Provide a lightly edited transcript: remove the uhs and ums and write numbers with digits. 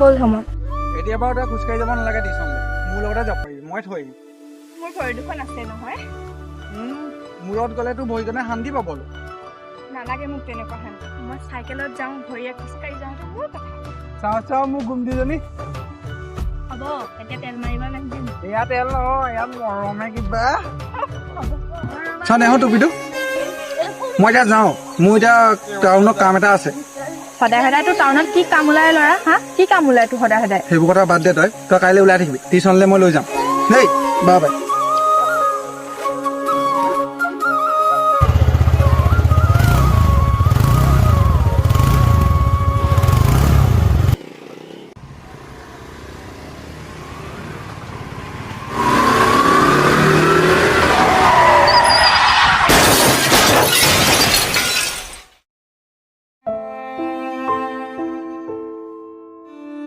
হ'ল সময়। এতিয়া বাৰু তই খোজকাঢ়ি যাব নালাগে টিউচনলৈ, মোৰ লগতে যাব পাৰিবি, মই থৈ আহিম। মোৰ ভৰি দুখন আছে নহয়। মূৰত গ'লে তোৰ ভৰিখনে শান্তি পাবলৈ। নালাগে মোক তেনেকুৱা শান্তি, মই চাইকেলত যাওঁ, ভৰিয়ে খোজকাঢ়ি যাওঁ, মোৰ কথা। চাওঁ মোৰ গুমটিজনী। হ'ব, এতিয়া তেল মাৰিব নাহিবি। এয়া তেল নহয়, এয়া মৰমে কিবা। চা নেহ টুপিটো, মই এতিয়া যাওঁ, মোৰ এতিয়া টাউনত কাম এটা আছে। সদায় সদায় তোৰ টাউনত কি কাম ওলাই ল'ৰা? হা, কি কাম ওলাই তোৰ সদায় সদায়? সেইবোৰ কথা বাদ দে, তই কাইলৈ ওলাই থাকিবি, টিউচনলৈ মই লৈ যাম দেই। Bye bye.